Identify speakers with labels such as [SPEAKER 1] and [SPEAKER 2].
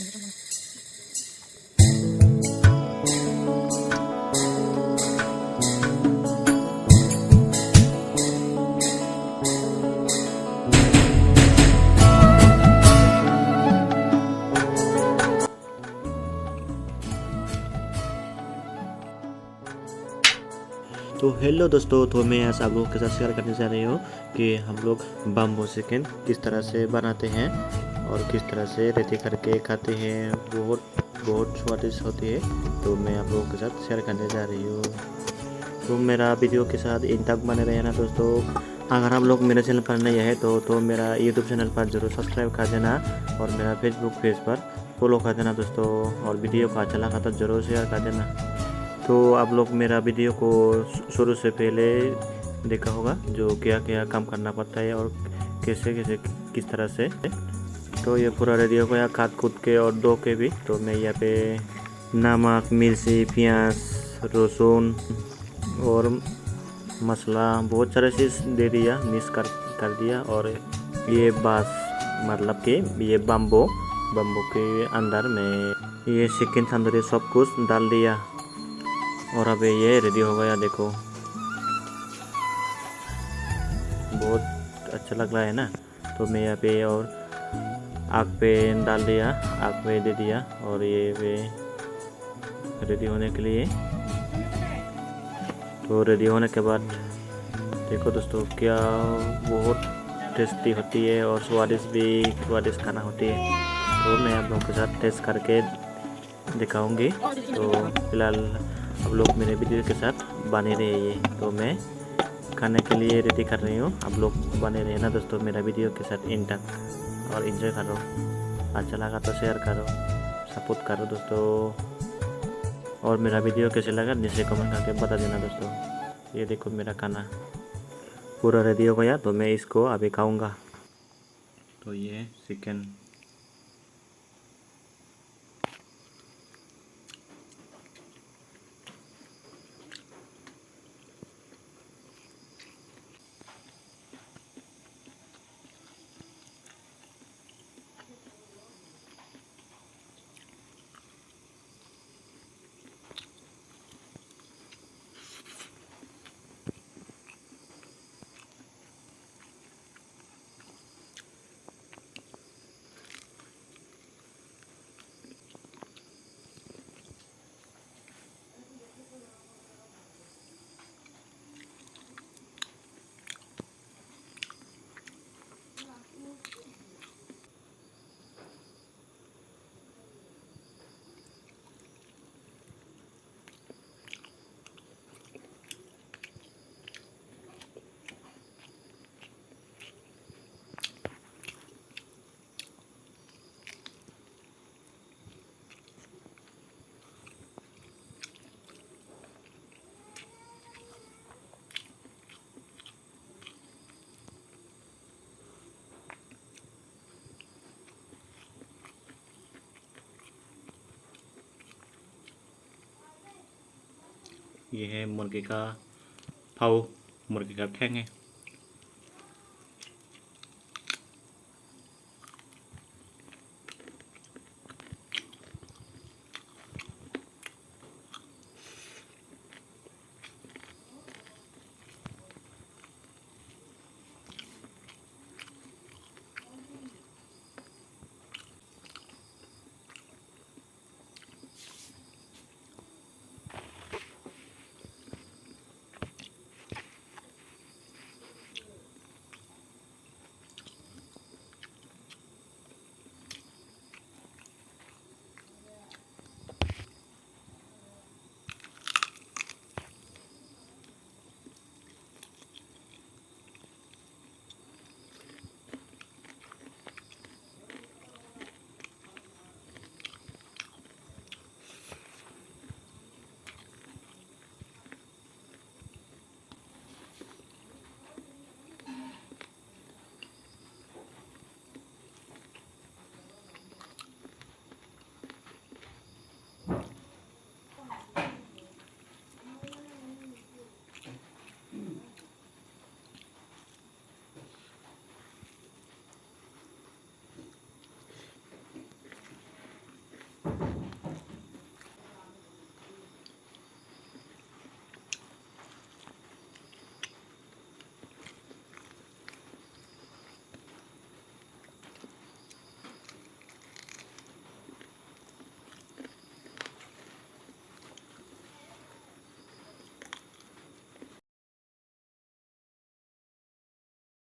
[SPEAKER 1] तो हेलो दोस्तों, तो मैं आज आप लोगों के साथ शेयर करने जा रही हूँ कि हम लोग बम्बो चिकन किस तरह से बनाते हैं और किस तरह से रेडी करके खाते हैं। बहुत स्वादिष्ट होती है। तो मैं आप लोगों के साथ शेयर करने जा रही हूँ। तो मेरा वीडियो के साथ इन तक बने रहे ना दोस्तों। अगर आप लोग मेरे चैनल पर नए हैं तो मेरा यूट्यूब चैनल पर जरूर सब्सक्राइब कर देना और मेरा फेसबुक पेज पर फॉलो कर देना दोस्तों। और वीडियो को अच्छा लगा तो ज़रूर शेयर कर देना। तो आप लोग मेरा वीडियो को शुरू से पहले देखा होगा, जो क्या क्या काम करना पड़ता है और कैसे कैसे किस तरह से। तो ये पूरा रेडी हो गया काट कूट के और धो के भी। तो मैं यहाँ पे नमक, मिर्ची, प्याज, लहसुन और मसाला बहुत सारे चीज़ दे दिया, मिक्स कर दिया। और ये बास मतलब कि ये बम्बो के अंदर में ये चिकन तंदूरी सब कुछ डाल दिया। और अब ये रेडी हो गया, देखो बहुत अच्छा लग रहा है ना। तो मैं यहाँ पे और आग पे डाल दिया, आग पे दे दिया और ये पे रेडी होने के लिए। तो रेडी होने के बाद देखो दोस्तों, क्या बहुत टेस्टी होती है और स्वादिष्ट खाना होती है। तो मैं आप लोगों के साथ टेस्ट करके दिखाऊंगी। तो फिलहाल आप लोग मेरे वीडियो के साथ बने रहे। ये तो मैं खाने के लिए रेडी कर रही हूँ। आप लोग बने रहे ना दोस्तों मेरा वीडियो के साथ इन तक और एंजॉय करो। अच्छा लगा तो शेयर करो, सपोर्ट करो दोस्तों। और मेरा वीडियो कैसे लगा नीचे कमेंट करके बता देना दोस्तों। ये देखो मेरा खाना पूरा रेडी हो गया। तो मैं इसको अभी खाऊंगा। तो ये चिकन ये है मुर्गे का पाव, मुर्गे का ठैंग है।